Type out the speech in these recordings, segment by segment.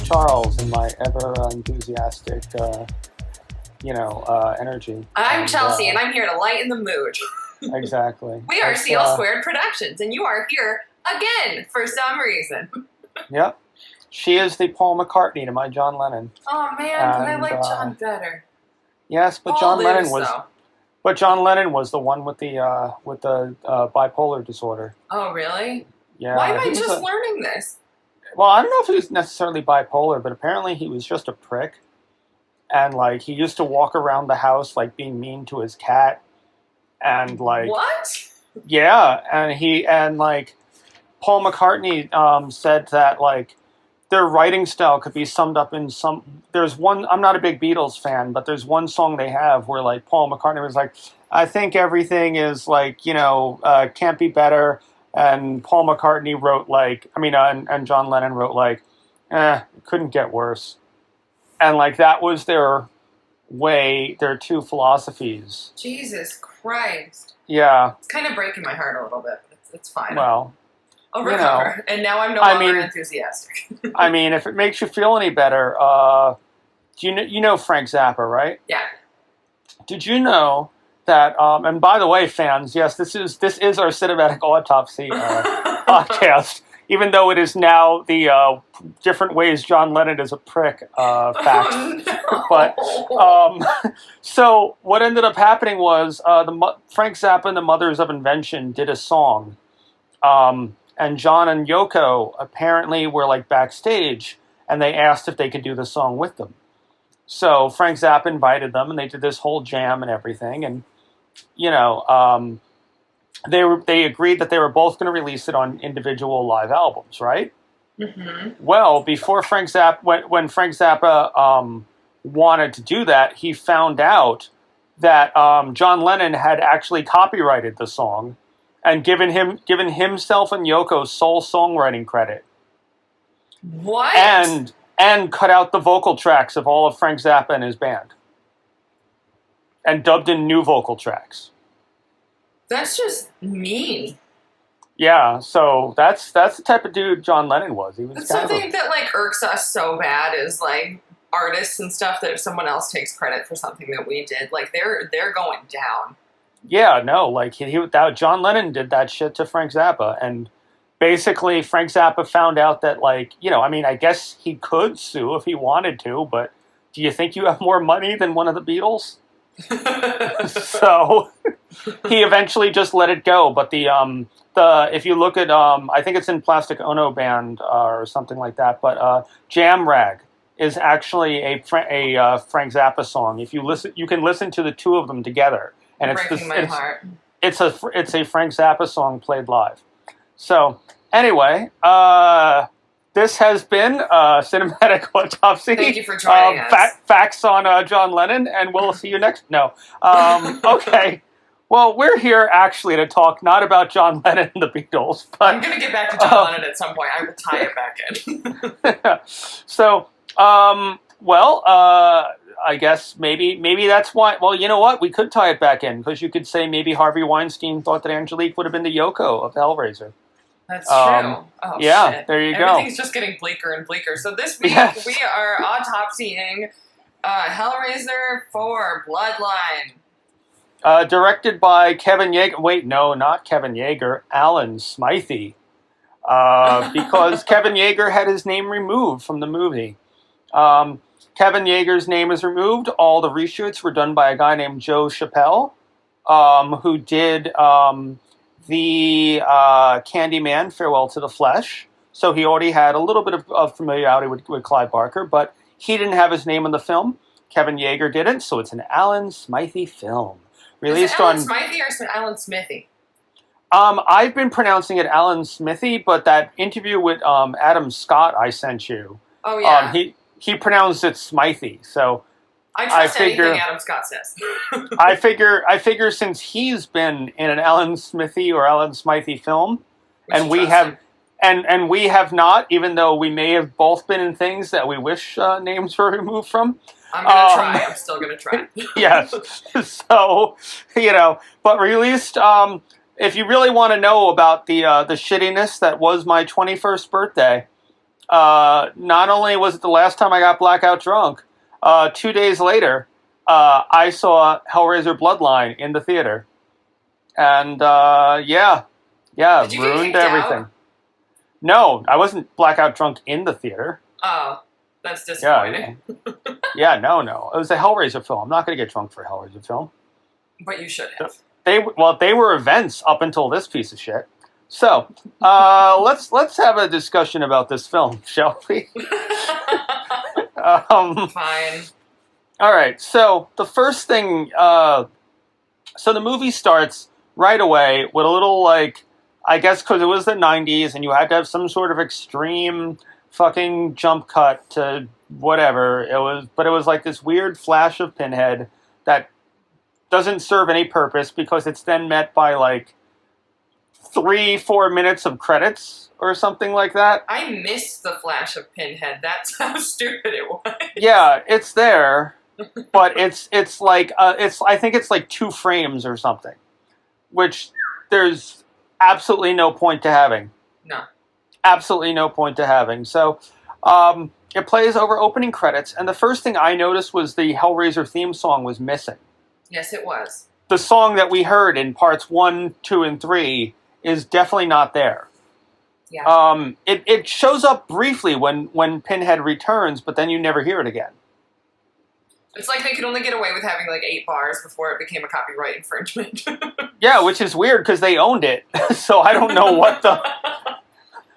Charles and my ever enthusiastic, energy. I'm And, Chelsea, and I'm here to lighten the mood. Exactly. We are CL Squared Productions, and you are here again for some reason. Yep. She is the Paul McCartney to my John Lennon. Oh man, but I like John better. Yes, but Paul John Lennon lives, was. though. But John Lennon was the one with the bipolar disorder. Oh really? Yeah. Why am I just learning this? Well, I don't know if he was necessarily bipolar, but apparently he was just a prick, and like he used to walk around the house like being mean to his cat, and like What? yeah, and like Paul McCartney said that like their writing style could be summed up in some. There's one. I'm not a big Beatles fan, but there's one song they have where like Paul McCartney was like, "I think everything is like can't be better." And Paul McCartney wrote and John Lennon wrote like, it couldn't get worse. And like that was their two philosophies. Jesus Christ. Yeah. It's kind of breaking my heart a little bit, but it's fine. Well, I'll recover. And now I'm no longer enthusiastic. I mean, if it makes you feel any better, you know Frank Zappa, right? Yeah. Did you know that, and by the way, fans, yes, this is our cinematic autopsy podcast, even though it is now the different ways John Lennon is a prick fact. Oh, no. But so what ended up happening was Frank Zappa and the Mothers of Invention did a song, and John and Yoko apparently were like backstage, and they asked if they could do the song with them. So Frank Zappa invited them, and they did this whole jam and everything, and they agreed that they were both going to release it on individual live albums, right? Mm-hmm. Well, before Frank Zappa, when Frank Zappa wanted to do that, he found out that John Lennon had actually copyrighted the song and given himself and Yoko sole songwriting credit. What? And cut out the vocal tracks of all of Frank Zappa and his band. And dubbed in new vocal tracks. That's just mean. Yeah, so that's the type of dude John Lennon was. He was That's something that like irks us so bad is like artists and stuff that someone else takes credit for something that we did. Like they're going down. Yeah, no, like John Lennon did that shit to Frank Zappa, and basically Frank Zappa found out that I guess he could sue if he wanted to, but do you think you have more money than one of the Beatles? So he eventually just let it go. But the if you look at I think it's in Plastic Ono Band or something like that. But Jam Rag is actually a Frank Zappa song. If you listen, you can listen to the two of them together, and breaking my heart. It's a Frank Zappa song played live. So anyway, this has been Cinematic Autopsy. Thank you for joining us. Facts on John Lennon, and we'll see you next. No. Okay. Well, we're here actually to talk not about John Lennon and the Beatles, but I'm going to get back to John Lennon at some point. I will tie it back in. So, I guess maybe that's why. Well, you know what? We could tie it back in because you could say maybe Harvey Weinstein thought that Angelique would have been the Yoko of Hellraiser. That's true. Oh, yeah, shit. there you go. Everything's just getting bleaker and bleaker. So this week we are autopsying Hellraiser 4 Bloodline. Directed by Kevin Yeager. Wait, no, not Kevin Yeager. Alan Smythe. Because Kevin Yeager had his name removed from the movie. Kevin Yeager's name is removed. All the reshoots were done by a guy named Joe Chappelle, who did the Candyman, Farewell to the Flesh. So he already had a little bit of familiarity with Clive Barker, but he didn't have his name in the film. Kevin Yeager didn't, so it's an Alan Smythe film. Is it Alan Smythe or Alan Smithy? I've been pronouncing it Alan Smithy, but that interview with Adam Scott I sent you. Oh yeah. He pronounced it Smythe, so I trust anything Adam Scott says. I figure since he's been in an Alan Smithy or Alan Smythe film, and we have not, even though we may have both been in things that we wish names were removed from. I'm gonna try. I'm still gonna try. Yes. So, but released. If you really want to know about the shittiness that was my 21st birthday, not only was it the last time I got blackout drunk, 2 days later, I saw Hellraiser Bloodline in the theater. And, yeah, Did you get ruined kicked everything. out? No, I wasn't blackout drunk in the theater. Oh, that's disappointing. Yeah, no. It was a Hellraiser film. I'm not going to get drunk for a Hellraiser film. But you should have. They were events up until this piece of shit. So, let's have a discussion about this film, shall we? Fine. All right. So the first thing, so the movie starts right away with a little, like, I guess because it was the 90s and you had to have some sort of extreme fucking jump cut to whatever but it was like this weird flash of Pinhead that doesn't serve any purpose because it's then met by like 3-4 minutes of credits or something like that. I missed the flash of Pinhead. That's how stupid it was. Yeah, it's there, but it's like I think it's like 2 frames or something, which there's absolutely no point to having. No. Absolutely no point to having. So it plays over opening credits, and the first thing I noticed was the Hellraiser theme song was missing. Yes, it was. The song that we heard in parts 1, 2, and 3 is definitely not there. Yeah. It shows up briefly when Pinhead returns, but then you never hear it again. It's like they could only get away with having like 8 bars before it became a copyright infringement. Yeah, which is weird because they owned it, so I don't know what the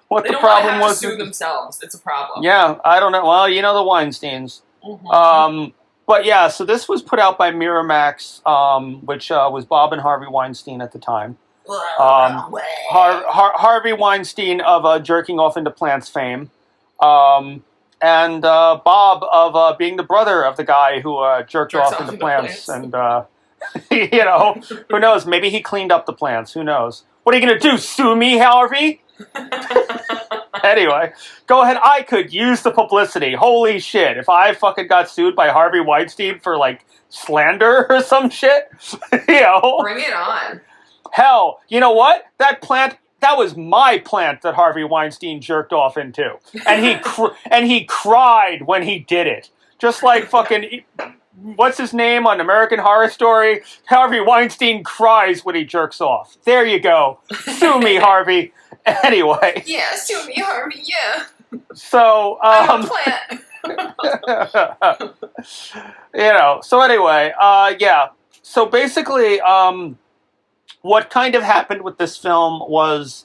problem was. They don't sue themselves. It's a problem. Yeah, I don't know. Well, you know the Weinsteins. Mm-hmm. But yeah, so this was put out by Miramax, which was Bob and Harvey Weinstein at the time. Harvey Weinstein of Jerking Off into Plants fame, and Bob of being the brother of the guy who jerked off into plants. And, you know, who knows? Maybe he cleaned up the plants. Who knows? What are you going to do? Sue me, Harvey? Anyway, go ahead. I could use the publicity. Holy shit. If I fucking got sued by Harvey Weinstein for, like, slander or some shit, you know. Bring it on. Hell, you know what? That was my plant that Harvey Weinstein jerked off into. And he cried when he did it. Just like fucking, what's his name on American Horror Story? Harvey Weinstein cries when he jerks off. There you go. Sue me, Harvey. Anyway. Yeah, sue me, Harvey, yeah. So, I'm a plant. You know, so anyway, yeah. So basically, what kind of happened with this film was,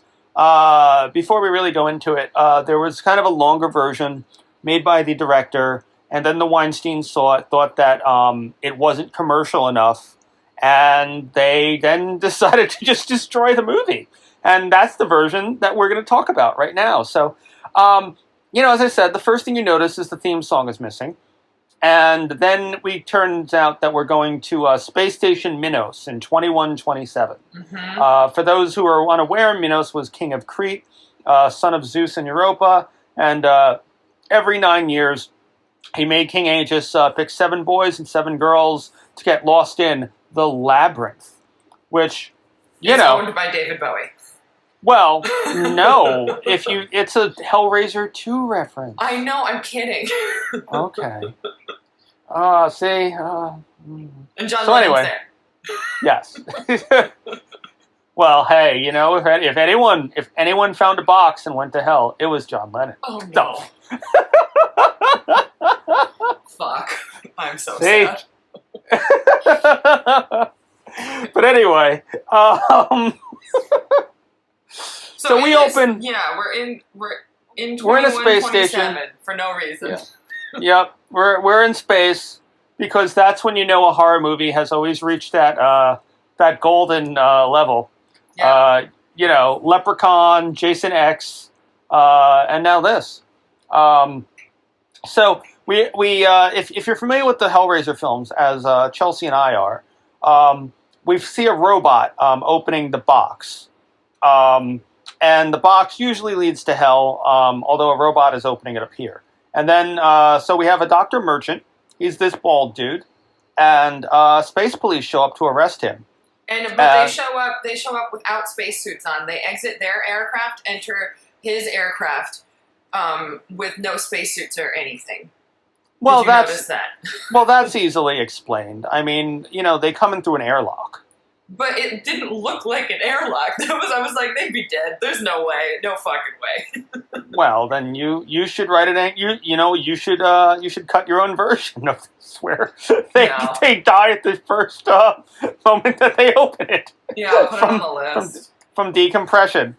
before we really go into it, there was kind of a longer version made by the director, and then the Weinstein saw it, thought that it wasn't commercial enough, and they then decided to just destroy the movie. And that's the version that we're going to talk about right now. So, you know, as I said, the first thing you notice is the theme song is missing. And then it turns out that we're going to Space Station Minos in 2127. Mm-hmm. For those who are unaware, Minos was king of Crete, son of Zeus and Europa, and every 9 years he made King Aegis pick 7 boys and 7 girls to get lost in the labyrinth, which, you know, owned by David Bowie. Well, no. It's a Hellraiser 2 reference. I know, I'm kidding. Okay. See. And John so Lennon's anyway, there. Yes. Well, hey, you know, if anyone found a box and went to hell, it was John Lennon. Oh no. Fuck. I'm so sad. But anyway, so we open. Yeah, we're in a space station for no reason. Yeah. Yep, we're in space because that's when you know a horror movie has always reached that golden level. Yeah. You know, Leprechaun, Jason X, and now this. So we if you're familiar with the Hellraiser films, as Chelsea and I are, we see a robot opening the box. And the box usually leads to hell, although a robot is opening it up here. And then, so we have a Dr. Merchant. He's this bald dude. And space police show up to arrest him. But they show up without spacesuits on. They exit their aircraft, enter his aircraft, with no spacesuits or anything. Well, Did you notice that? Well, that's easily explained. I mean, they come in through an airlock. But it didn't look like an airlock. I was like, they'd be dead. There's no way, no fucking way. Well, then you should write it. You should cut your own version of this where they die at the first moment that they open it. Yeah, I'll put it on the list. From decompression.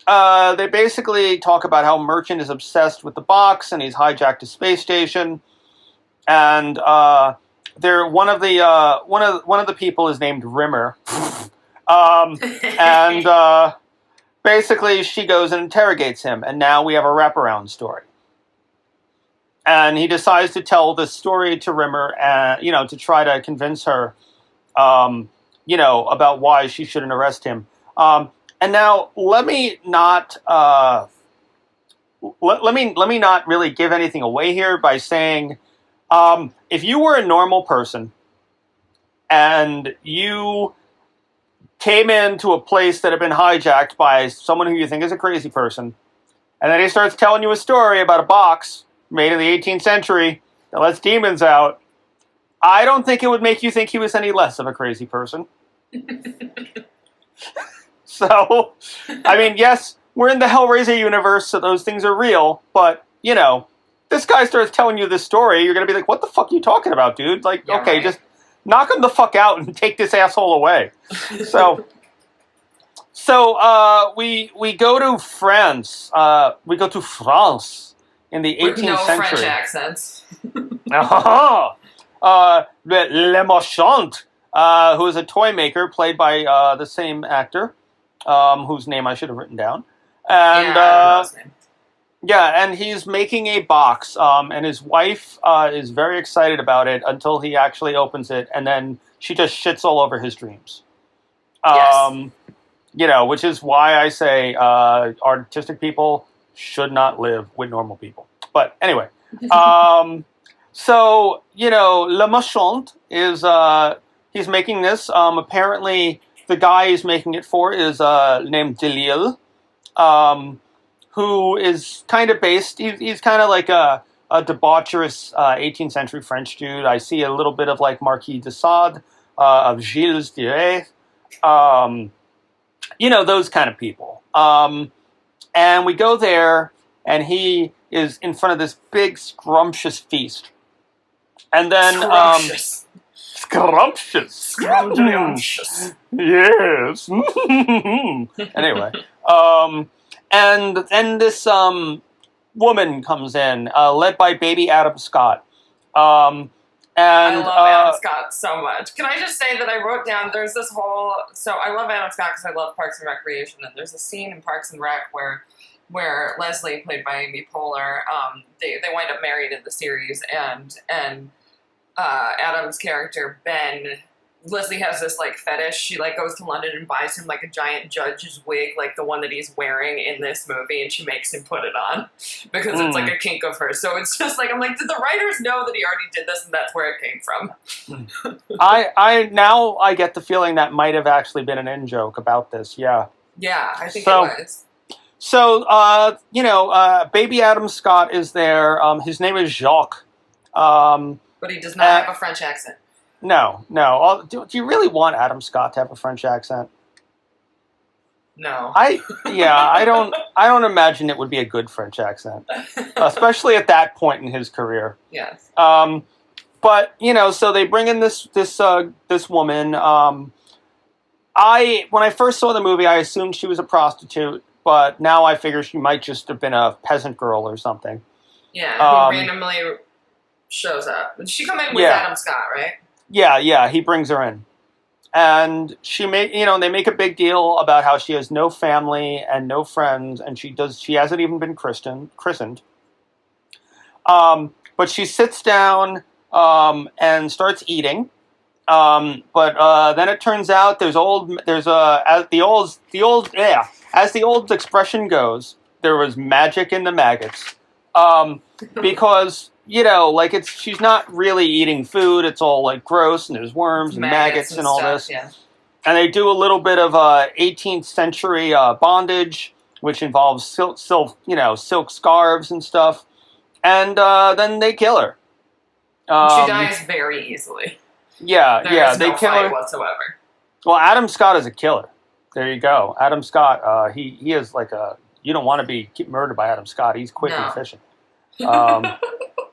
They basically talk about how Merchant is obsessed with the box and he's hijacked a space station, and they're one of the people is named Rimmer, and basically she goes and interrogates him, and now we have a wraparound story. And he decides to tell this story to Rimmer, to try to convince her, about why she shouldn't arrest him. And now let me not really give anything away here by saying, if you were a normal person and you came into a place that had been hijacked by someone who you think is a crazy person, and then he starts telling you a story about a box made in the 18th century that lets demons out, I don't think it would make you think he was any less of a crazy person. So, I mean, yes, we're in the Hellraiser universe, so those things are real, but, this guy starts telling you this story, you're going to be like, what the fuck are you talking about, dude? Like, yeah, okay, right. Just knock him the fuck out and take this asshole away. So we go to France. We go to France in the 18th With no century. French accents. Le Marchand, who is a toy maker played by the same actor, whose name I should have written down. And I don't know his name. yeah, and he's making a box, and his wife is very excited about it until he actually opens it, and then she just shits all over his dreams. Yes. Which is why I say artistic people should not live with normal people. But anyway, Le Marchand is he's making this. Apparently, the guy he's making it for is named Delille, who is kind of based. He's kind of like a debaucherous 18th century French dude. I see a little bit of like Marquis de Sade, of Gilles de Rais. Those kind of people. And we go there, and he is in front of this big scrumptious feast. And then scrumptious. Scrumptious. Yes. Anyway, and this woman comes in, led by baby Adam Scott. I love Adam Scott so much. Can I just say that I wrote down, there's this whole, so I love Adam Scott because I love Parks and Recreation, and there's a scene in Parks and Rec where Leslie, played by Amy Poehler, they wind up married in the series, and Adam's character, Ben, Leslie has this like fetish. She like goes to London and buys him like a giant judge's wig, like the one that he's wearing in this movie, and she makes him put it on because it's like a kink of hers. So it's just like, I'm like, did the writers know that he already did this and that's where it came from? I get the feeling that might have actually been an in-joke about this. Yeah. Yeah, I think it was. So, baby Adam Scott is there. His name is Jacques. But he does not have a French accent. No. Do you really want Adam Scott to have a French accent? No. I don't imagine it would be a good French accent, especially at that point in his career. Yes. But so they bring in this woman. When I first saw the movie, I assumed she was a prostitute, but now I figure she might just have been a peasant girl or something. Yeah, who randomly shows up. Did she come in with Adam Scott, right? Yeah, he brings her in. And they make a big deal about how she has no family and no friends, and she hasn't even been christened. But she sits down and starts eating. But then it turns out as the old expression goes, there was magic in the maggots. Because she's not really eating food. It's all like gross, and there's worms and maggots and all stuff, this. Yeah. And they do a little bit of 18th century bondage which involves silk scarves and stuff. And then they kill her. She dies very easily. Yeah, There's they no kill fight her whatsoever. Well, Adam Scott is a killer. There you go. Adam Scott, he is like you don't want to be murdered by Adam Scott. He's quick and efficient. And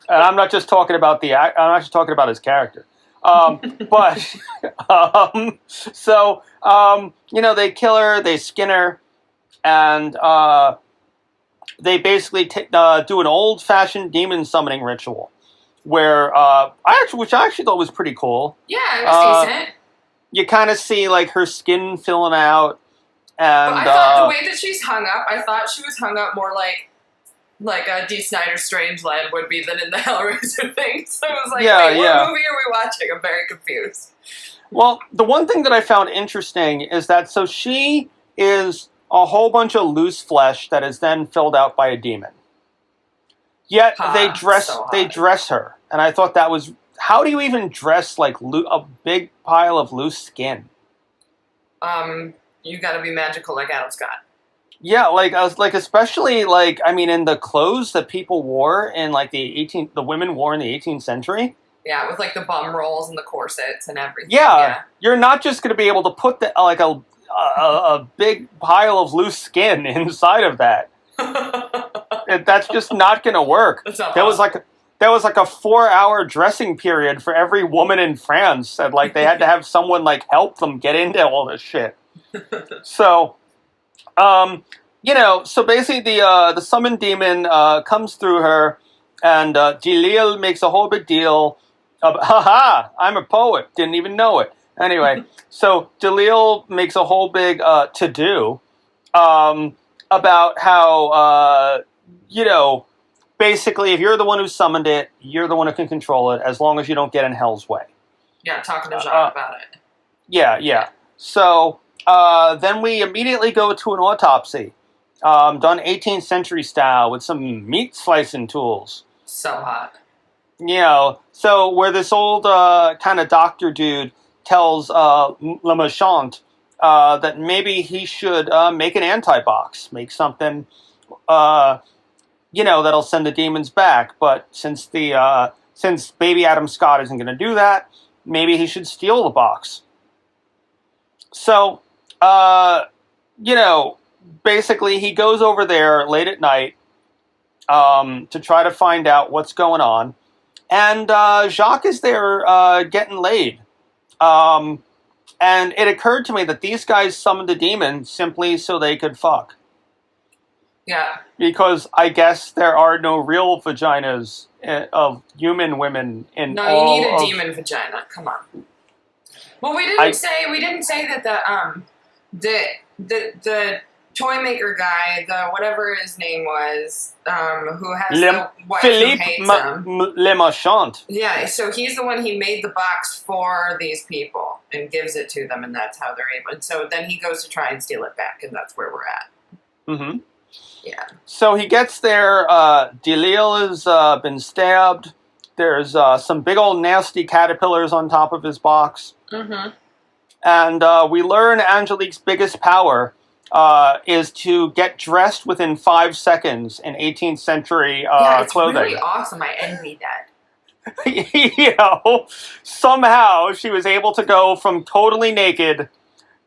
I'm not just talking about I'm not just talking about his character. But, they kill her, they skin her, and they basically do an old-fashioned demon summoning ritual, where which I actually thought was pretty cool. Yeah, it was decent. You kind of see like her skin filling out, and but I thought the way that she's hung up, I thought she was hung up more like a D. Snyder Strangeland would be than in the Hellraiser thing. So it was like, what movie are we watching? I'm very confused. Well, the one thing that I found interesting is that she is a whole bunch of loose flesh that is then filled out by a demon. Yet they dress her, and I thought that was, how do you even dress like a big pile of loose skin? You got to be magical like Adam Scott. Yeah, especially in the clothes that people wore in the women wore in the 18th century. Yeah, with like the bum rolls and the corsets and everything. Yeah. You're not just going to be able to put a big pile of loose skin inside of that. That's just not going to work. There was like a 4-hour dressing period for every woman in France, and they had to have someone help them get into all this shit. So, so basically the summoned demon comes through her, and Jalil makes a whole big deal of, haha, I'm a poet, didn't even know it. Anyway, so Jalil makes a whole big to-do about how, basically if you're the one who summoned it, you're the one who can control it, as long as you don't get in hell's way. Yeah, talking to Jacques about it. Yeah. So then we immediately go to an autopsy, done 18th century style with some meat slicing tools. So hot. So where this old kind of doctor dude tells Le Méchant that maybe he should make an anti-box, make something, that'll send the demons back. But since baby Adam Scott isn't going to do that, maybe he should steal the box. So, basically he goes over there late at night to try to find out what's going on. And Jacques is there getting laid. And it occurred to me that these guys summoned the demon simply so they could fuck. Yeah. Because I guess there are no real vaginas of human women in No, all you need a demon vagina. Come on. Well, we didn't say that the toy maker guy, the whatever his name was, who has the wife Philippe who hates him. Le Méchant. Yeah, so he's the one he made the box for these people and gives it to them, and that's how they're able. And so then he goes to try and steal it back, and that's where we're at. Mm-hmm. Yeah. So he gets there. Jalil has been stabbed. There's some big old nasty caterpillars on top of his box. Mm-hmm. And we learn Angelique's biggest power is to get dressed within 5 seconds in 18th century it's clothing. Really awesome. I envy that. Somehow she was able to go from totally naked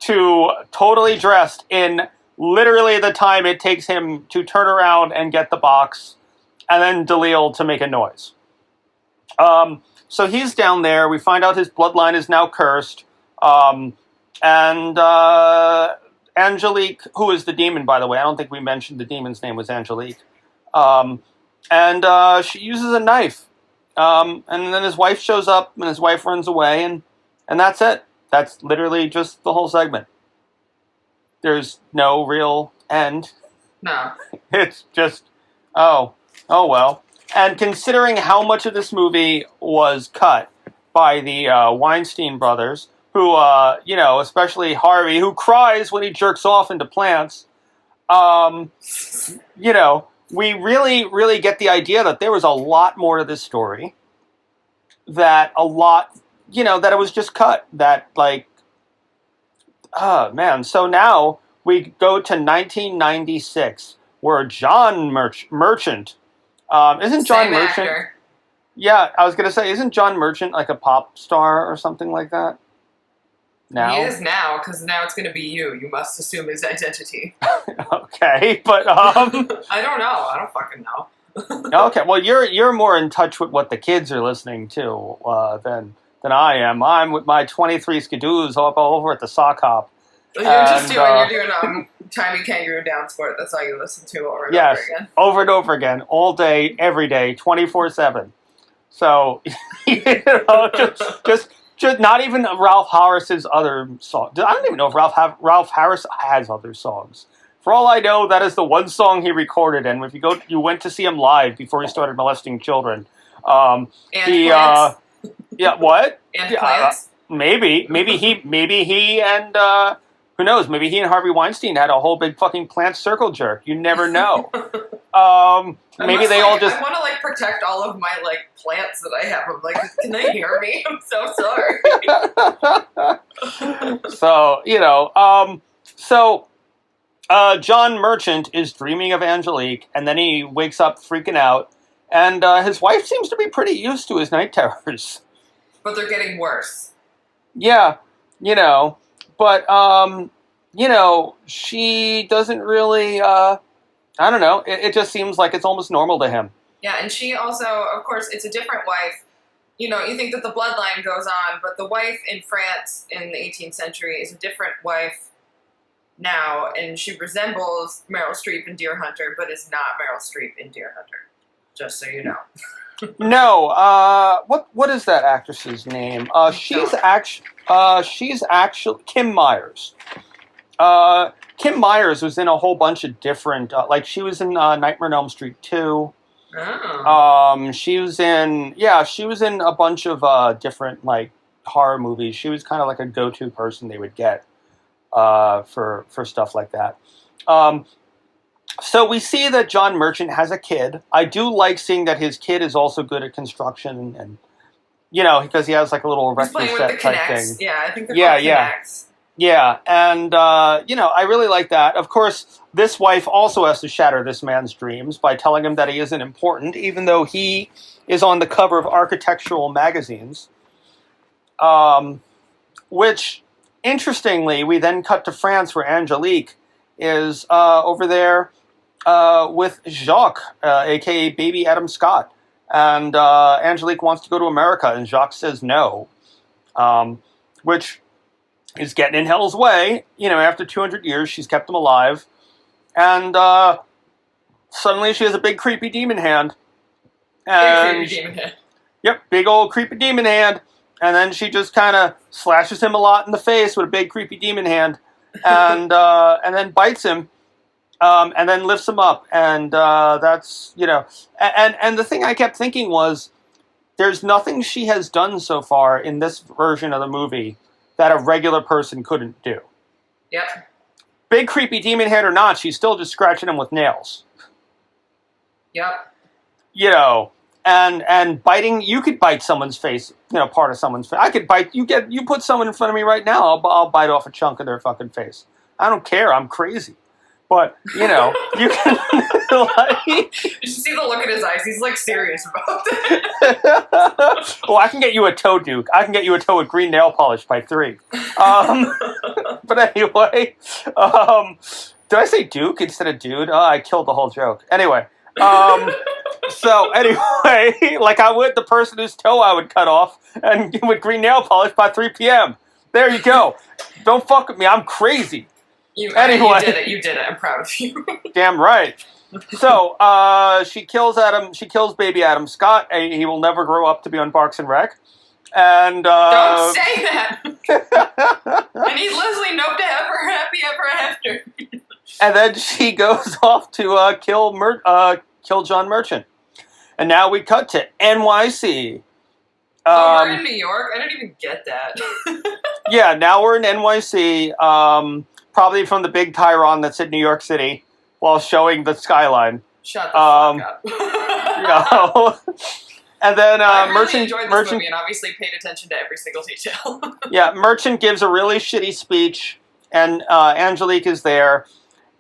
to totally dressed in literally the time it takes him to turn around and get the box, and then Jalil to make a noise. So he's down there. We find out his bloodline is now cursed. And Angelique, who is the demon, by the way, I don't think we mentioned the demon's name was Angelique. And she uses a knife. And then his wife shows up, and his wife runs away, and that's it. That's literally just the whole segment. There's no real end. No. It's just, oh well. And considering how much of this movie was cut by the Weinstein brothers, who, especially Harvey, who cries when he jerks off into plants, we really, really get the idea that there was a lot more to this story. That it was just cut. That, oh, man. So now we go to 1996, where John Merchant, isn't John Same Merchant? actor. Yeah, I was gonna say, isn't John Merchant like a pop star or something like that? Now He is now, because now it's going to be you. You must assume his identity. Okay, but I don't know. I don't fucking know. okay. Well, you're more in touch with what the kids are listening to than I am. I'm with my 23 skidoos all over at the sock hop. You're doing Timey Kangaroo Down Sport. That's all you listen to over and over again. Over and over again, all day, every day, 24/7. So just not even Ralph Harris's other songs. I don't even know if Ralph Harris has other songs. For all I know, that is the one song he recorded. And if you went to see him live before he started molesting children. And plants. Yeah, what? And plants. Maybe he and who knows? Maybe he and Harvey Weinstein had a whole big fucking plant circle jerk. You never know. Maybe they all just. I want to protect all of my plants that I have. I'm like, can they hear me? I'm so sorry. So John Merchant is dreaming of Angelique, and then he wakes up freaking out, and his wife seems to be pretty used to his night terrors. But they're getting worse. Yeah, but she doesn't really. I don't know. It just seems like it's almost normal to him. Yeah, and she also, of course, it's a different wife. You think that the bloodline goes on, but the wife in France in the 18th century is a different wife now, and she resembles Meryl Streep in Deer Hunter, but is not Meryl Streep in Deer Hunter. Just so you know. No. What is that actress's name? She's actually Kim Myers. Kim Myers was in a whole bunch of different, she was in Nightmare on Elm Street 2. Oh. She was in a bunch of different horror movies. She was kind of like a go-to person they would get for stuff like that. So we see that John Merchant has a kid. I do like seeing that his kid is also good at construction and because he has a little erector set type thing. Yeah, I think they're called Kinects. Yeah, and, I really like that. Of course, this wife also has to shatter this man's dreams by telling him that he isn't important, even though he is on the cover of architectural magazines. Which, interestingly, we then cut to France, where Angelique is over there with Jacques, a.k.a. Baby Adam Scott. And Angelique wants to go to America, and Jacques says no, which is getting in hell's way. After 200 years, she's kept him alive. And suddenly she has a big creepy demon hand. And big creepy demon hand. Yep, big old creepy demon hand. And then she just kind of slashes him a lot in the face with a big creepy demon hand. And then bites him. And then lifts him up. And that's, And the thing I kept thinking was, there's nothing she has done so far in this version of the movie that a regular person couldn't do. Yep. Big creepy demon head or not, she's still just scratching him with nails. Yep. And biting, you could bite someone's face, part of someone's face. I could bite, you put someone in front of me right now, I'll bite off a chunk of their fucking face. I don't care, I'm crazy. But, you can, You should see the look in his eyes. He's, serious about it. Well, I can get you a toe, Duke. I can get you a toe with green nail polish by 3. But anyway, did I say Duke instead of dude? Oh, I killed the whole joke. Anyway, so anyway, I would the person whose toe I would cut off and with green nail polish by 3 p.m. There you go. Don't fuck with me. I'm crazy. Anyway, you did it. I'm proud of you. Damn right. So, she kills baby Adam Scott. He will never grow up to be on Parks and Rec. And, don't say that! I need Leslie Knope to have her happy ever after. And then she goes off to, kill John Merchant. And now we cut to NYC. We're in New York? I didn't even get that. Yeah, now we're in NYC. Probably from the big Chiron that's in New York City, while showing the skyline. Shut the fuck up. And then I really Merchant enjoyed this movie and obviously paid attention to every single detail. Yeah, Merchant gives a really shitty speech, and Angelique is there,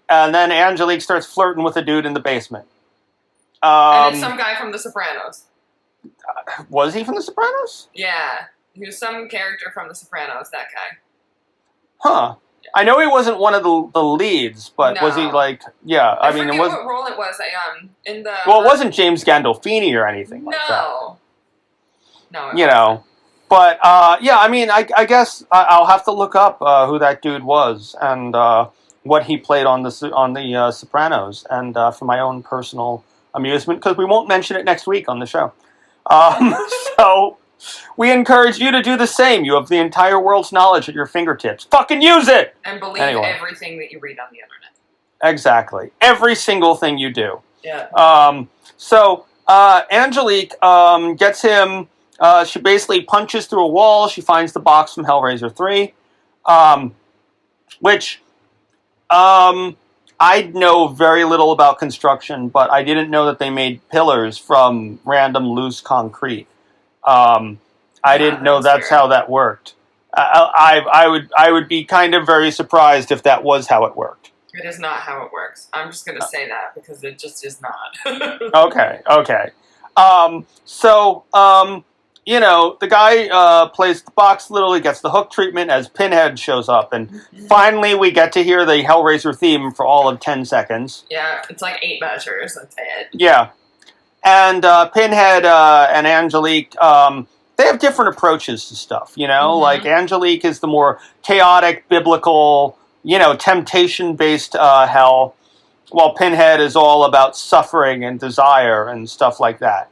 and then Angelique starts flirting with a dude in the basement. And it's some guy from The Sopranos. Was he from The Sopranos? Yeah. He was some character from The Sopranos, that guy. Huh. Yeah. I know he wasn't one of the leads, but was he like... Yeah, I mean, it was... what role it was. In the... Well, it wasn't James Gandolfini or anything like that. No. You know. But, yeah, I mean, I guess I'll have to look up who that dude was and what he played on the Sopranos, and for my own personal amusement, because we won't mention it next week on the show. So we encourage you to do the same. You have the entire world's knowledge at your fingertips. Fucking use it! And believe everything that you read on the internet. Exactly. Every single thing you do. Yeah. So Angelique gets him... she basically punches through a wall. She finds the box from Hellraiser 3, which I know very little about construction, but I didn't know that they made pillars from random loose concrete. I didn't know that's how that worked. I would be kind of very surprised if that was how it worked. It is not how it works. I'm just going to say that because it just is not. Okay. You know, the guy plays the box literally gets the hook treatment as Pinhead shows up, and finally we get to hear the Hellraiser theme for all of 10 seconds. Yeah, it's like 8 measures, that's it. Yeah. And Pinhead and Angelique, they have different approaches to stuff, you know? Like, Angelique is the more chaotic, biblical, you know, temptation-based hell, while Pinhead is all about suffering and desire and stuff like that.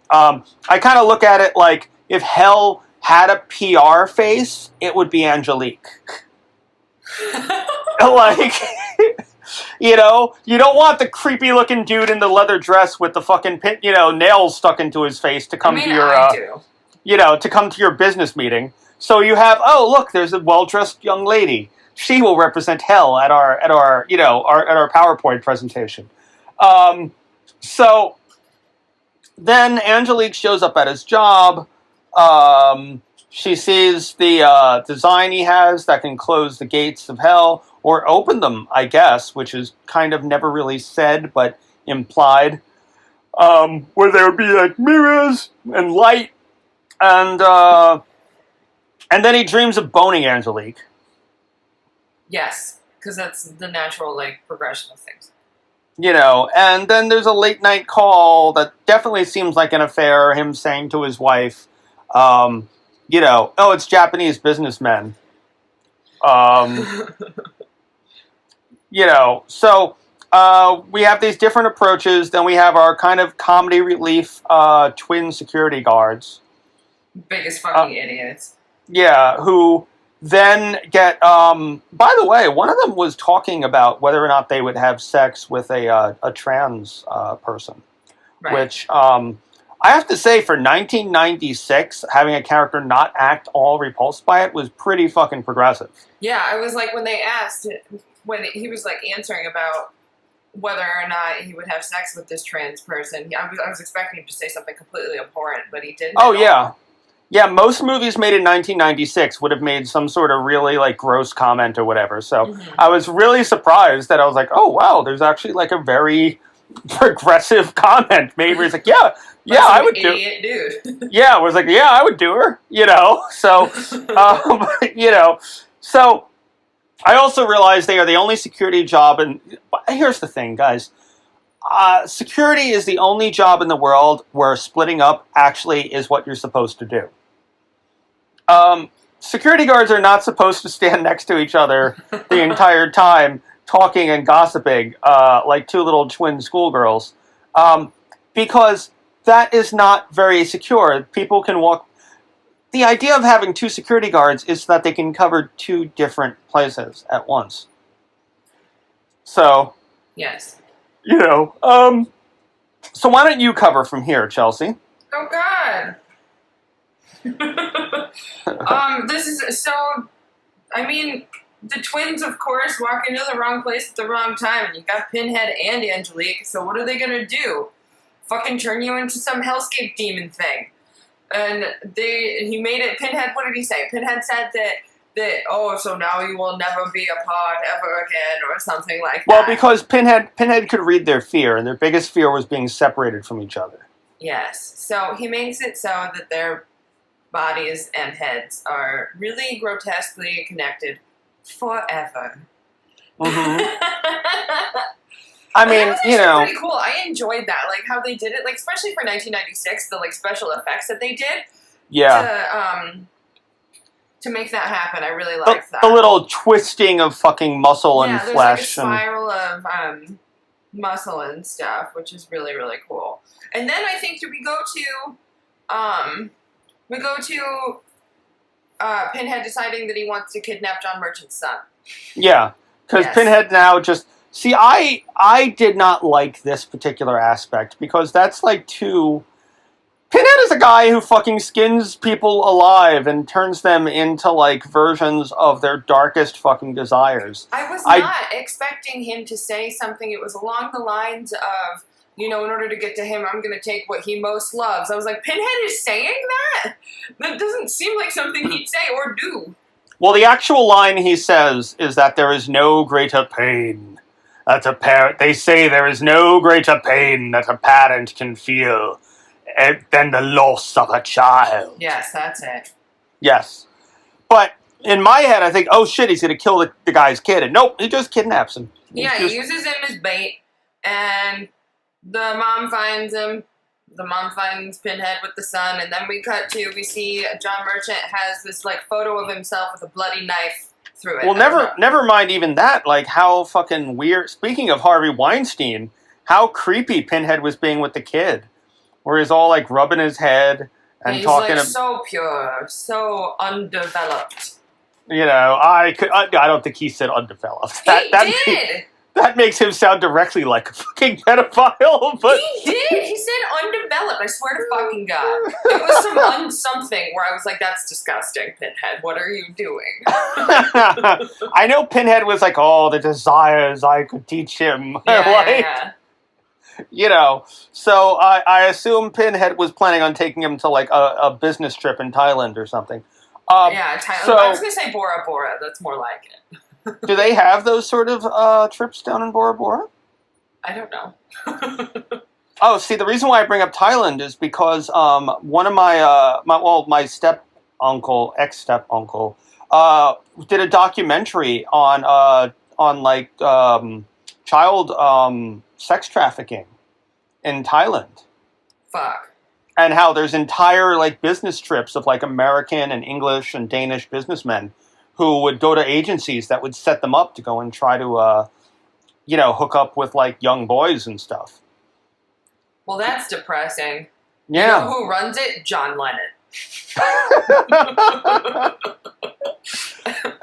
I kind of look at it like if hell had a PR face, it would be Angelique. Like, you know, you don't want the creepy looking dude in the leather dress with the fucking nails stuck into his face to come to your, to come to your business meeting. So you have, oh look, there's a well dressed young lady. She will represent hell at our PowerPoint presentation. So. Then Angelique shows up at his job. She sees the design he has that can close the gates of hell, or open them, I guess, which is kind of never really said, but implied. Where there would be like mirrors and light, and then he dreams of boning Angelique. Yes, because that's the natural progression of things. You know, and then there's a late night call that definitely seems like an affair, him saying to his wife, oh, it's Japanese businessmen. So we have these different approaches. Then we have our kind of comedy relief twin security guards. Biggest fucking idiots. Yeah, who... then get, by the way, one of them was talking about whether or not they would have sex with a trans person. Right. Which, I have to say, for 1996, having a character not act all repulsed by it was pretty fucking progressive. Yeah, I was like, when they asked, when he was answering about whether or not he would have sex with this trans person, I was expecting him to say something completely abhorrent, but he didn't. Oh, yeah. Yeah, most movies made in 1996 would have made some sort of really, gross comment or whatever. So I was really surprised that I was like, oh, wow, there's actually, a very progressive comment made where he's like, yeah, I would do it. Dude. Yeah, I was like, yeah, I would do her, So, so I also realized they are the only security job. And here's the thing, guys. Security is the only job in the world where splitting up actually is what you're supposed to do. Security guards are not supposed to stand next to each other the entire time talking and gossiping like two little twin schoolgirls, because that is not very secure. People can walk... The idea of having two security guards is so that they can cover two different places at once. So... Yes. So why don't you cover from here, Chelsea? Oh, God. This is so... I mean, the twins, of course, walk into the wrong place at the wrong time. You got Pinhead and Angelique, so what are they gonna do? Fucking turn you into some hellscape demon thing. And he made it... Pinhead, what did he say? Pinhead said that so now you will never be apart ever again, or something like that. Well, because Pinhead could read their fear, and their biggest fear was being separated from each other. Yes. So he makes it so that their bodies and heads are really grotesquely connected forever. Mm-hmm. I mean, pretty cool. I enjoyed that, like how they did it, like especially for 1996, the like special effects that they did. Yeah. To make that happen, I really liked that. The little twisting of fucking muscle and flesh. Like a spiral of muscle and stuff, which is really, really cool. And then I think we go to Pinhead deciding that he wants to kidnap John Merchant's son. Yeah, because Pinhead now just... See, I did not like this particular aspect, because that's like too... Pinhead is a guy who fucking skins people alive and turns them into, like, versions of their darkest fucking desires. I was not expecting him to say something. It was along the lines of, in order to get to him, I'm going to take what he most loves. I was like, Pinhead is saying that? That doesn't seem like something he'd say or do. Well, the actual line he says is that there is no greater pain that a parent... They say there is no greater pain that a parent can feel than the loss of a child. Yes, that's it. Yes. But in my head, I think, oh shit, he's going to kill the guy's kid. And nope, he just kidnaps him. He uses him as bait, and the mom finds him. The mom finds Pinhead with the son, and then we see John Merchant has this, like, photo of himself with a bloody knife through it. Well, never mind even that. Like, how fucking weird. Speaking of Harvey Weinstein, how creepy Pinhead was being with the kid. Where he's all, like, rubbing his head and he's talking... He's, like, so pure, so undeveloped. I don't think he said undeveloped. He did! That makes him sound directly like a fucking pedophile, but... He did! He said undeveloped, I swear to fucking God. It was some something where I was like, that's disgusting, Pinhead. What are you doing? I know Pinhead was like, oh, the desires I could teach him. Yeah. So I assume Pinhead was planning on taking him to, like, a business trip in Thailand or something. Thailand. I was going to say Bora Bora. That's more like it. Do they have those sort of trips down in Bora Bora? I don't know. Oh, see, the reason why I bring up Thailand is because one of my step-uncle, ex-step-uncle, did a documentary on child sex trafficking in Thailand. Fuck. And how there's entire, like, business trips of, like, American and English and Danish businessmen who would go to agencies that would set them up to go and try to, hook up with, like, young boys and stuff. Well, that's depressing. Yeah. You know who runs it? John Lennon.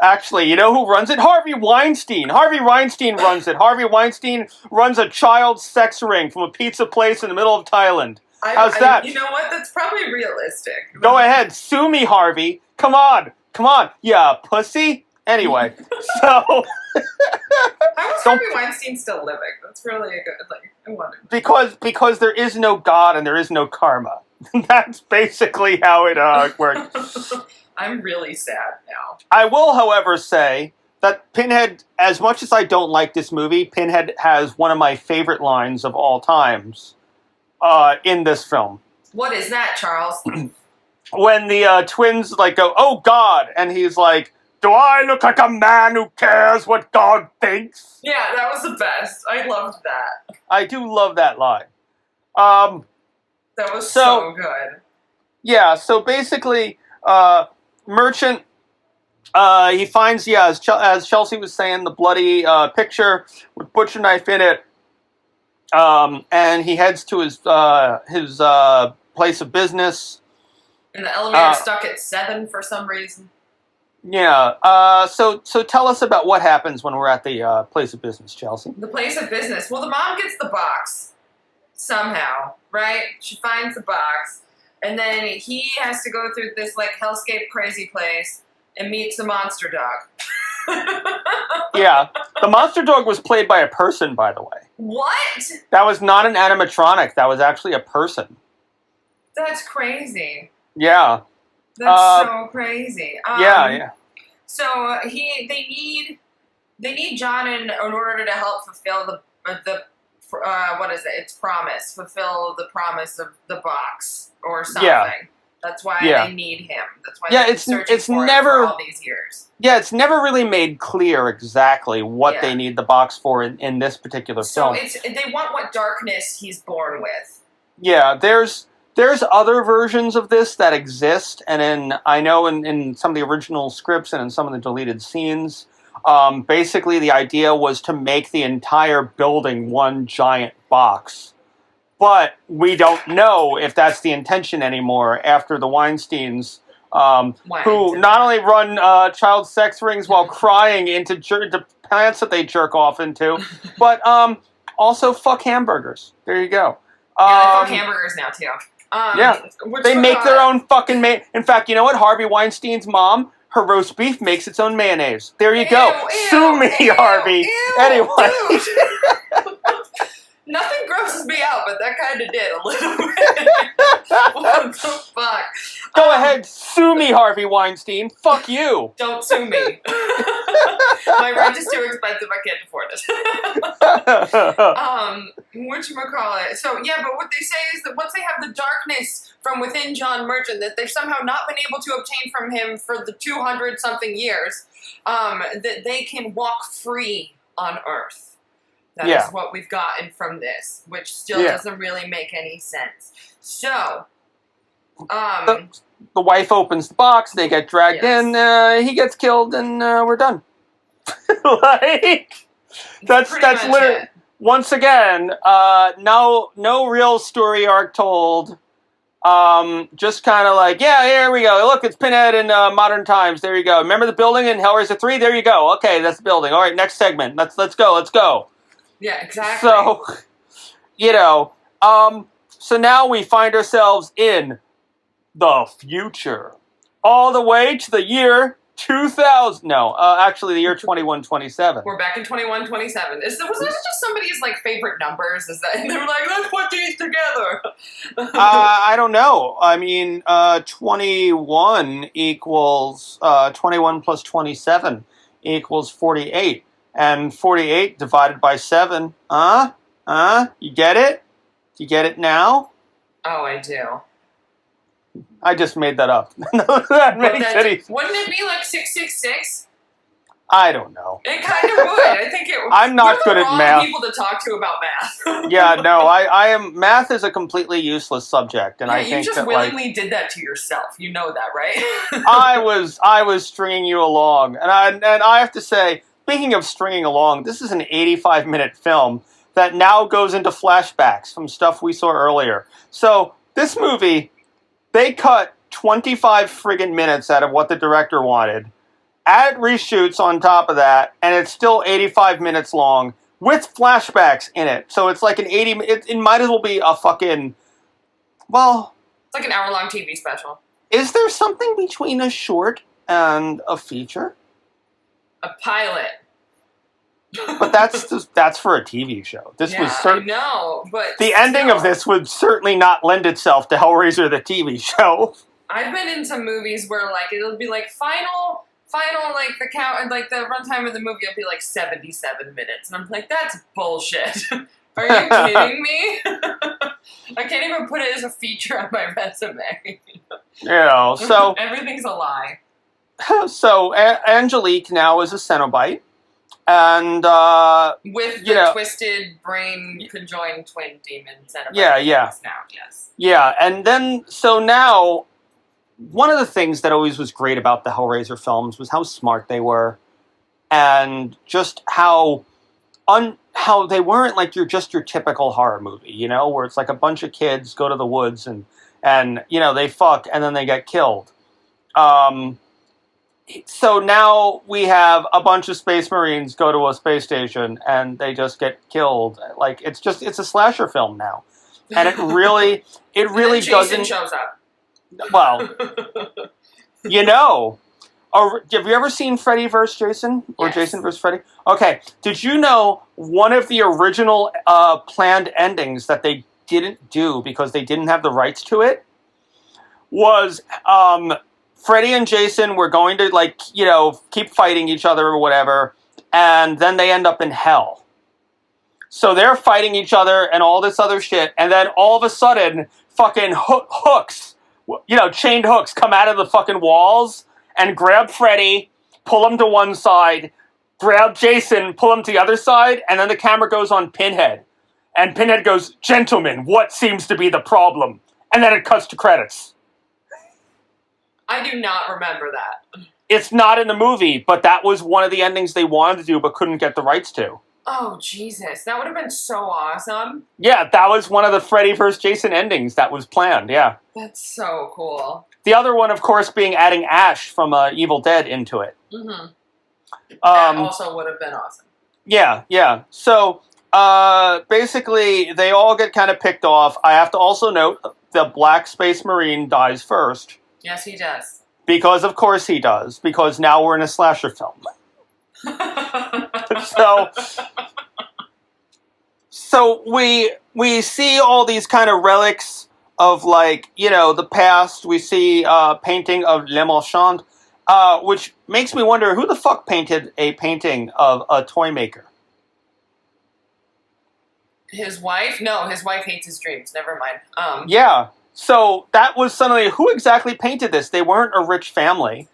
Actually, you know who runs it? Harvey Weinstein. Harvey Weinstein runs it. Harvey Weinstein runs a child sex ring from a pizza place in the middle of Thailand. How's that? You know what? That's probably realistic. Go ahead. Sue me, Harvey. Come on. Yeah, pussy. Anyway, so... How is Harvey Weinstein still living? That's really a good... I wonder. Because there is no God and there is no karma. That's basically how it works. I'm really sad now. I will, however, say that Pinhead, as much as I don't like this movie, Pinhead has one of my favorite lines of all times in this film. What is that, Charles? When the twins, like, go, oh, God, and he's like, do I look like a man who cares what God thinks? Yeah, that was the best. I loved that. I do love that line. That was so good. Yeah, so basically, Merchant, he finds, as Chelsea was saying, the bloody picture with butcher knife in it, and he heads to his place of business. And the elevator stuck at 7 for some reason. Yeah. So tell us about what happens when we're at the place of business, Chelsea. The place of business. Well, the mom gets the box somehow, right? She finds the box, and then he has to go through this, like, hellscape crazy place and meets the monster dog. Yeah. The monster dog was played by a person, by the way. What? That was not an animatronic. That was actually a person. That's crazy. Yeah. That's so crazy. Yeah. So they need John in order to help fulfill the what is it? It's promise. Fulfill the promise of the box or something. Yeah. That's why they need him. That's why they've been searching it's for never it for all these years. Yeah, it's never really made clear exactly what they need the box for in this particular film. So they want what darkness he's born with. Yeah, there's other versions of this that exist, and I know in some of the original scripts and in some of the deleted scenes, basically the idea was to make the entire building one giant box. But we don't know if that's the intention anymore after the Weinsteins, who not only run child sex rings while crying into plants that they jerk off into, but also fuck hamburgers. There you go. They fuck hamburgers now, too. They make their own fucking In fact, you know what? Harvey Weinstein's mom, her roast beef makes its own mayonnaise. There you go. Sue me, Harvey. Anyway. Nothing grosses me out, but that kind of did a little bit. What the fuck? Go ahead, sue me, Harvey Weinstein. Fuck you. Don't sue me. My rent is too expensive. I can't afford it. Whatchamacallit? So, but what they say is that once they have the darkness from within John Merchant that they've somehow not been able to obtain from him for the 200-something years, that they can walk free on Earth. That is what we've gotten from this, which still doesn't really make any sense. So, the wife opens the box, they get dragged in, he gets killed, and we're done. That's literally, once again, no real story arc told. Just kind of like, here we go. Look, it's Pinhead in modern times. There you go. Remember the building in Hellraiser 3? There you go. Okay, that's the building. All right, next segment. Let's go. Yeah, exactly. So, so now we find ourselves in the future. All the way to the year 2000. No, actually the year 2127. We're back in 2127. Was this just somebody's, favorite numbers? Is that, and they were like, let's put these together. I don't know. I mean, 21 equals, 21 plus 27 equals 48. And 48 divided by 7. You get it? Do you get it now? Oh, I do. I just made that up. That makes any... Wouldn't it be like 666? I don't know. It kind of would. I think it would. I'm not good at math. People to talk to about math. Yeah, no, I am. Math is a completely useless subject, and I think you just willingly did that to yourself. You know that, right? I was stringing you along, and I have to say, speaking of stringing along, this is an 85-minute film that now goes into flashbacks from stuff we saw earlier. So this movie, they cut 25 friggin' minutes out of what the director wanted, add reshoots on top of that, and it's still 85 minutes long with flashbacks in it. So it's like it might as well be a fucking, well... It's like an hour-long TV special. Is there something between a short and a feature? A pilot. But that's for a TV show. This was I know, but the ending of this would certainly not lend itself to Hellraiser the TV show. I've been in some movies where it'll be final the count and the runtime of the movie will be 77 minutes, and I'm like, that's bullshit. Are you kidding me? I can't even put it as a feature on my resume. So everything's a lie. So Angelique now is a Cenobite. And with the twisted brain conjoined twin demon Cenobite. Yeah. Now, yes. Yeah, and then so now one of the things that always was great about the Hellraiser films was how smart they were, and just how they weren't your typical horror movie, where it's a bunch of kids go to the woods and they fuck and then they get killed. So now we have a bunch of space marines go to a space station and they just get killed. It's a slasher film now, and it really Jason doesn't. Shows up. Well, have you ever seen Freddy vs. Jason or Jason vs. Freddy? Okay, did you know one of the original planned endings that they didn't do because they didn't have the rights to it was Freddy and Jason were going to, like, you know, keep fighting each other or whatever, and then they end up in hell. So they're fighting each other and all this other shit, and then all of a sudden, fucking hooks, you know, chained hooks come out of the fucking walls and grab Freddy, pull him to one side, grab Jason, pull him to the other side, and then the camera goes on Pinhead. And Pinhead goes, "Gentlemen, what seems to be the problem?" And then it cuts to credits. I do not remember that. It's not in the movie, but that was one of the endings they wanted to do but couldn't get the rights to. Oh, Jesus. That would have been so awesome. Yeah, that was one of the Freddy vs. Jason endings that was planned, yeah. That's so cool. The other one, of course, being adding Ash from Evil Dead into it. Mm-hmm. That also would have been awesome. Yeah, yeah. So, basically, they all get kind of picked off. I have to also note the Black Space Marine dies first. Yes, he does. Because, of course, he does. Because now we're in a slasher film. So we see all these kind of relics of, like, you know, the past. We see painting of Le Marchand, which makes me wonder who the fuck painted a painting of a toy maker. His wife? No, his wife hates his dreams. Never mind. Yeah. So that was suddenly, who exactly painted this? They weren't a rich family.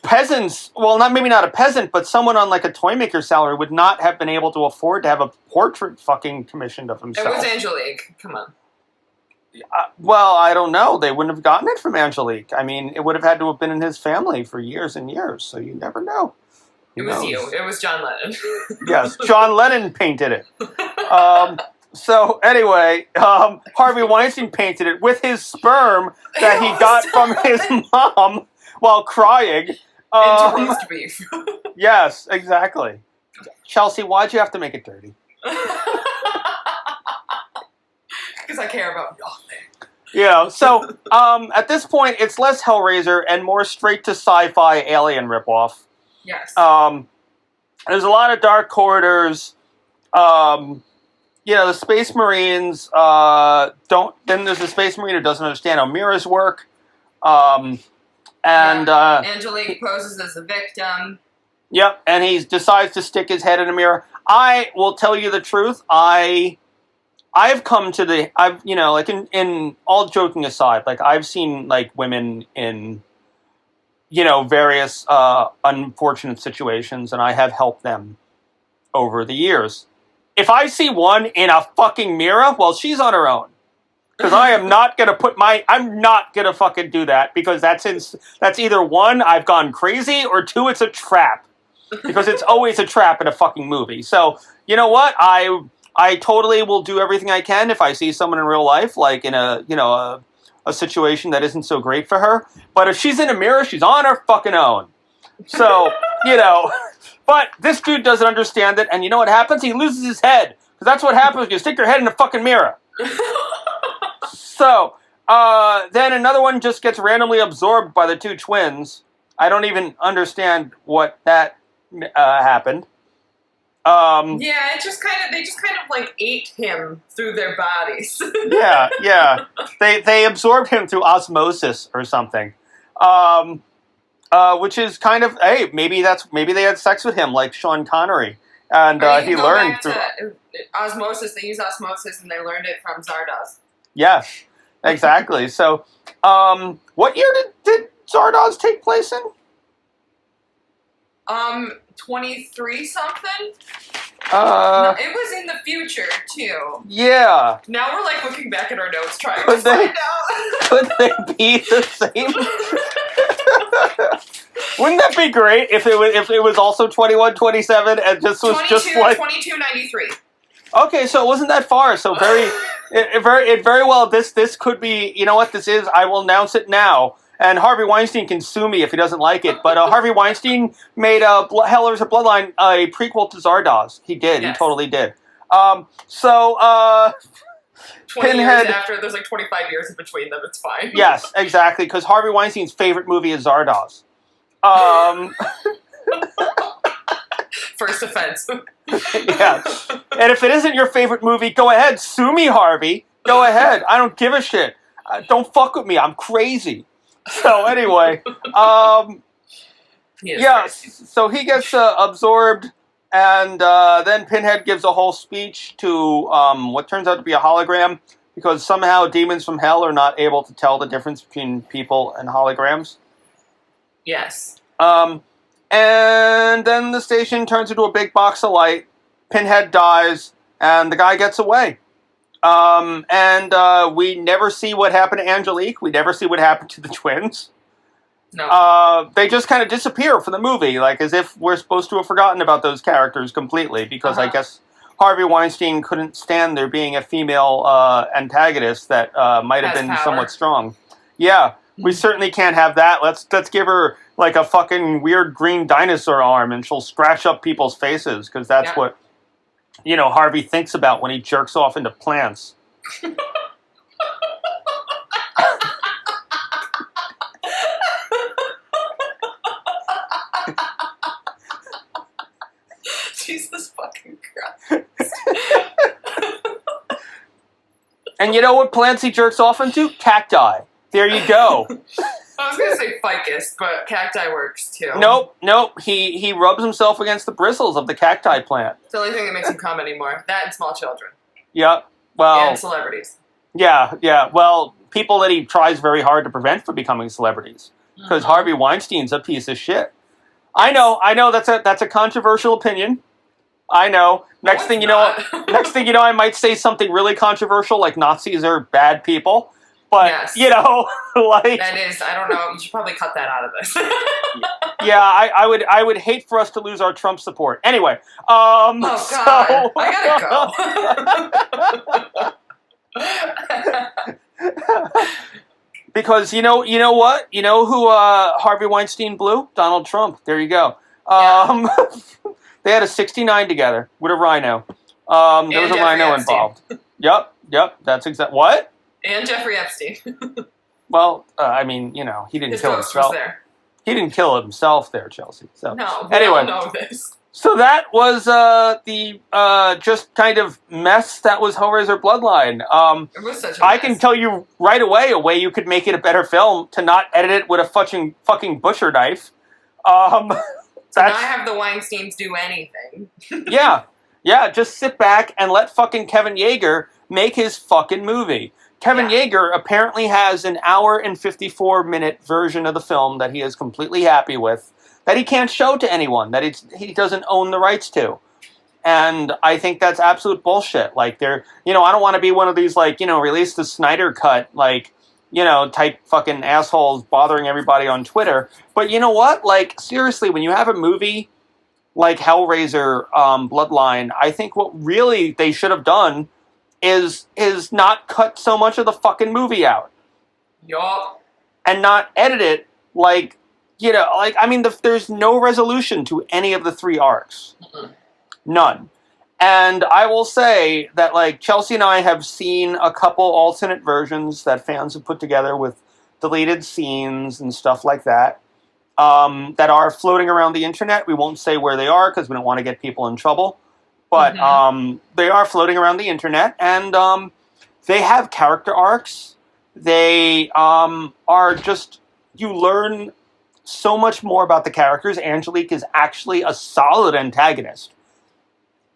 Peasants, well, maybe not a peasant, but someone on, like, a toy maker salary would not have been able to afford to have a portrait fucking commissioned of himself. It was Angelique. Come on. Well, I don't know. They wouldn't have gotten it from Angelique. I mean, it would have had to have been in his family for years and years, so you never know. It was you. It was John Lennon. Yes, John Lennon painted it. So, anyway, Harvey Weinstein painted it with his sperm that he got from his mom while crying. Into roast beef. Yes, exactly. Chelsea, why'd you have to make it dirty? Because I care about nothing. Yeah, so at this point, it's less Hellraiser and more straight to sci-fi alien ripoff. Yes. There's a lot of dark corridors. You know, the Space Marines don't. Then there's a Space Marine who doesn't understand how mirrors work. Angelique poses as a victim. Yep, and he decides to stick his head in a mirror. I will tell you the truth. I've come to you know, like, in all joking aside, like, I've seen, like, women in, you know, various unfortunate situations, and I have helped them over the years. If I see one in a fucking mirror, well, she's on her own. Because I am not going to I'm not going to fucking do that, because that's either one, I've gone crazy, or two, it's a trap. Because it's always a trap in a fucking movie. So, you know what? I totally will do everything I can if I see someone in real life, like in a, you know, a situation that isn't so great for her. But if she's in a mirror, she's on her fucking own. So, you know, but this dude doesn't understand it, and you know what happens? He loses his head. Because that's what happens when you stick your head in a fucking mirror. So, then another one just gets randomly absorbed by the two twins. I don't even understand what that happened. Yeah, they just kind of like ate him through their bodies. yeah. They absorbed him through osmosis or something. Which is kind of, hey, maybe they had sex with him like Sean Connery, and he learned through osmosis. They use osmosis, and they learned it from Zardoz. Yes, exactly. So, what year did Zardoz take place in? 23 something. No, it was in the future too. Yeah. Now we're like looking back at our notes trying to find out. Could they be the same? Wouldn't that be great if it was also 2127 and this was just like 2293. Okay, so it wasn't that far. So it very well this could be, you know what this is. I will announce it now. And Harvey Weinstein can sue me if he doesn't like it. But Harvey Weinstein made Hellraiser Bloodline a prequel to Zardoz. He did. Yes. He totally did. 20 Pinhead, years after, there's like 25 years in between them. It's fine. Yes, exactly. Because Harvey Weinstein's favorite movie is Zardoz. First offense. Yeah. And if it isn't your favorite movie, go ahead. Sue me, Harvey. Go ahead. I don't give a shit. Don't fuck with me. I'm crazy. So anyway, so he gets absorbed, and then Pinhead gives a whole speech to what turns out to be a hologram, because somehow demons from hell are not able to tell the difference between people and holograms. Yes. And then the station turns into a big box of light. Pinhead dies, and the guy gets away. And we never see what happened to Angelique. We never see what happened to the twins. No. They just kind of disappear from the movie, like as if we're supposed to have forgotten about those characters completely, because I guess Harvey Weinstein couldn't stand there being a female antagonist that might have been somewhat strong. Yeah, we certainly can't have that. Let's give her like a fucking weird green dinosaur arm, and she'll scratch up people's faces, because that's what Harvey thinks about when he jerks off into plants. Jesus fucking Christ. And you know what plants he jerks off into? Cacti. There you go. I was going to say ficus, but cacti works too. Nope. He rubs himself against the bristles of the cacti plant. It's the only thing that makes him come anymore. That and small children. Yeah, well... And celebrities. Yeah, well, people that he tries very hard to prevent from becoming celebrities. Because Harvey Weinstein's a piece of shit. I know, that's a controversial opinion. I know. Next thing you know, I might say something really controversial, like Nazis are bad people. But, like... That is, I don't know, you should probably cut that out of this. Yeah, I would hate for us to lose our Trump support. Anyway, oh, God. I gotta go. Because, you know what? You know who Harvey Weinstein blew? Donald Trump. There you go. They had a 69 together with a rhino. There was a rhino involved. Yep, that's exactly... What? And Jeffrey Epstein. Well, I mean, he didn't kill himself. He didn't kill himself there, Chelsea. So no, anyway, we all know this. So that was the just kind of mess that was Hellraiser Bloodline. It was such a I mess. can tell you right away a way you could make it a better film, to not edit it with a fucking butcher knife. So not have the Weinsteins do anything. Yeah, just sit back and let fucking Kevin Yeager make his fucking movie. Kevin Yeager apparently has an hour and 54-minute version of the film that he is completely happy with, that he can't show to anyone, that he doesn't own the rights to. And I think that's absolute bullshit. Like, I don't want to be one of these, like, release the Snyder cut, like, type fucking assholes bothering everybody on Twitter. But you know what? Like, seriously, when you have a movie like Hellraiser Bloodline, I think what really they should have done is not cut so much of the fucking movie out. Yup. And not edit it like, there's no resolution to any of the three arcs. Mm-mm. None. And I will say that, like, Chelsea and I have seen a couple alternate versions that fans have put together with deleted scenes and stuff like that, that are floating around the internet. We won't say where they are because we don't want to get people in trouble. But they are floating around the internet, and they have character arcs. They are just... You learn so much more about the characters. Angelique is actually a solid antagonist.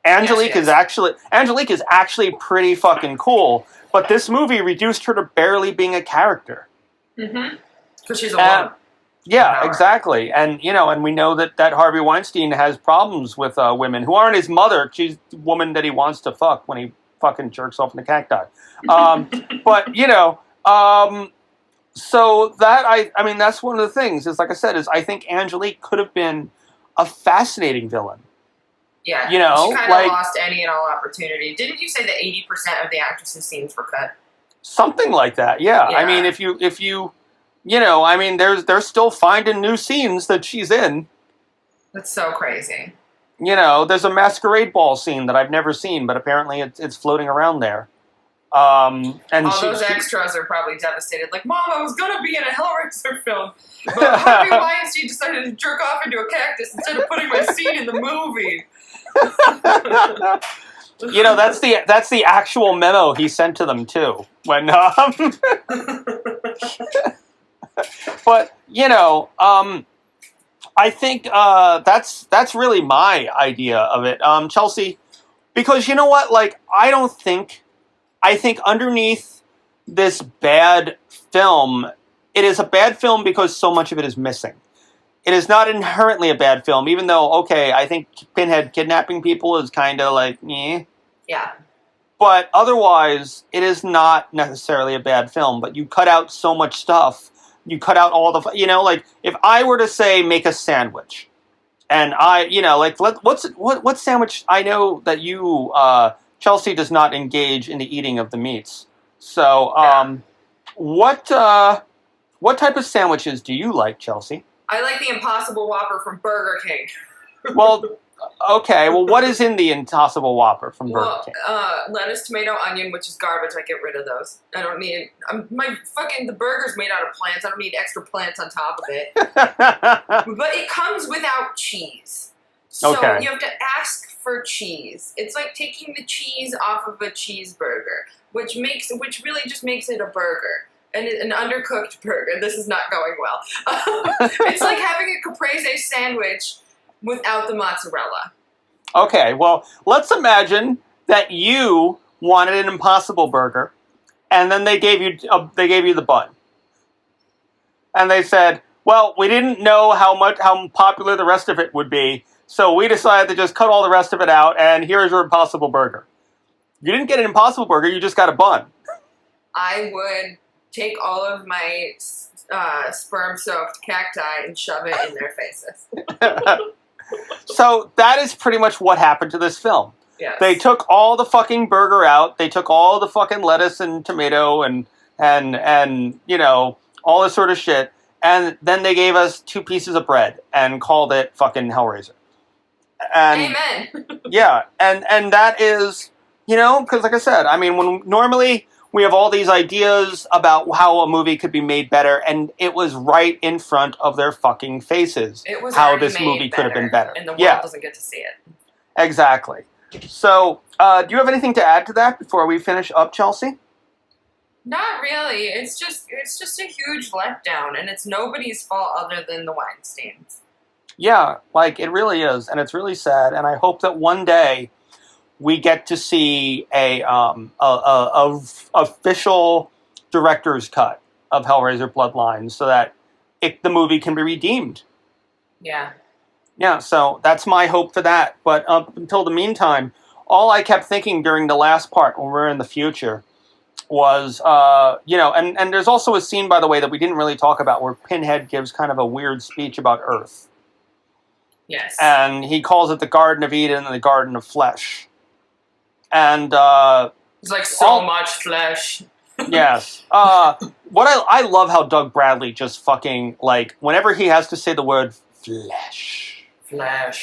Angelique is actually pretty fucking cool, but this movie reduced her to barely being a character. Mm-hmm. Because she's a woman. Yeah, exactly. And, and we know that Harvey Weinstein has problems with women who aren't his mother. She's the woman that he wants to fuck when he fucking jerks off in the cacti. But, so that, I mean, that's one of the things, is, like I said, is I think Angelique could have been a fascinating villain. Yeah, she kind of lost any and all opportunity. Didn't you say that 80% of the actress's scenes were cut? Something like that, yeah. I mean, if you they're still finding new scenes that she's in. That's so crazy. There's a masquerade ball scene that I've never seen, but apparently it's floating around there. And all those extras are probably devastated. Like, Mom, I was gonna be in a Hellraiser film, but Harvey Weinstein decided to jerk off into a cactus instead of putting my scene in the movie. That's the actual memo he sent to them too. When But I think that's really my idea of it, Chelsea. Because you know what? Like, I think underneath this bad film, it is a bad film because so much of it is missing. It is not inherently a bad film, even though, okay, I think Pinhead kidnapping people is kind of like, eh. Yeah. But otherwise, it is not necessarily a bad film. But you cut out so much stuff. You cut out all the, like, if I were to say make a sandwich, and what sandwich? I know that you, Chelsea, does not engage in the eating of the meats. So, what type of sandwiches do you like, Chelsea? I like the Impossible Whopper from Burger King. Well, okay. Well, what is in the Impossible Whopper from Burger King? Lettuce, tomato, onion, which is garbage. I get rid of those. I don't need. The burger's made out of plants. I don't need extra plants on top of it. But it comes without cheese, so you have to ask for cheese. It's like taking the cheese off of a cheeseburger, which really just makes it a burger. And an undercooked burger. This is not going well. It's like having a caprese sandwich without the mozzarella. Okay, well, let's imagine that you wanted an Impossible Burger, and then they gave you the bun, and they said, "Well, we didn't know how popular the rest of it would be, so we decided to just cut all the rest of it out, and here's your Impossible Burger." You didn't get an Impossible Burger; you just got a bun. I would take all of my sperm-soaked cacti and shove it in their faces. So that is pretty much what happened to this film. Yes. They took all the fucking burger out. They took all the fucking lettuce and tomato and all this sort of shit. And then they gave us 2 pieces of bread and called it fucking Hellraiser. And, amen. Yeah. And that is, because like I said, I mean, when normally we have all these ideas about how a movie could be made better, and it was right in front of their fucking faces. It was how this movie could have been better. And the world doesn't get to see it. Exactly. So, do you have anything to add to that before we finish up, Chelsea? Not really. It's just a huge letdown, and it's nobody's fault other than the Weinsteins. Yeah, like, it really is, and it's really sad, and I hope that one day we get to see a official director's cut of Hellraiser Bloodline so that the movie can be redeemed. Yeah. Yeah, so that's my hope for that. But up until the meantime, all I kept thinking during the last part when we're in the future was, and there's also a scene, by the way, that we didn't really talk about where Pinhead gives kind of a weird speech about Earth. Yes. And he calls it the Garden of Eden and the Garden of Flesh. And it's like so much flesh. Yes. What I love how Doug Bradley just fucking, like, whenever he has to say the word flesh,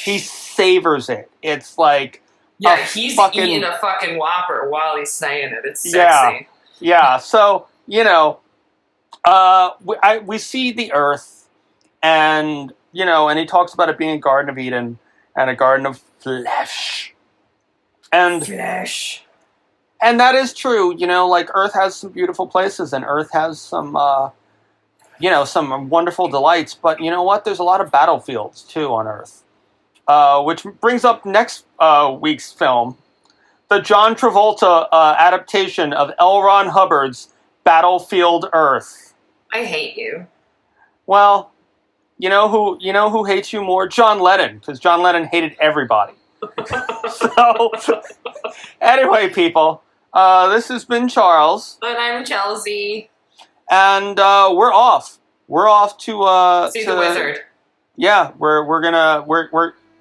he savors it. It's like, he's eating a fucking Whopper while he's saying it. It's sexy. Yeah. So we see the Earth, and and he talks about it being a Garden of Eden and a Garden of Flesh. And flesh. And that is true, like Earth has some beautiful places and Earth has some, some wonderful delights. But you know what? There's a lot of battlefields too on Earth. Which brings up next week's film, the John Travolta adaptation of L. Ron Hubbard's Battlefield Earth. I hate you. Well, you know who hates you more? John Lennon, because John Lennon hated everybody. So, anyway, people, this has been Charles. And I'm Chelsea. And we're off. We're off to see the wizard. Yeah, we're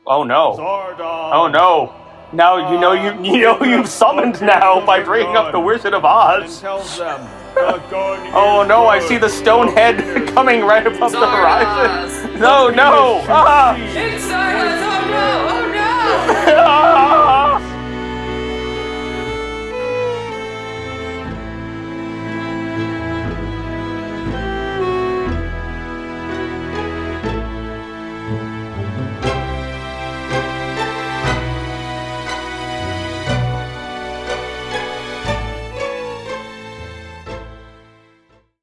oh no. Oh no. Now you've summoned now by bringing up the Wizard of Oz. Oh no, I see the stone head coming right above the horizon. No. It's Zardoz, oh no!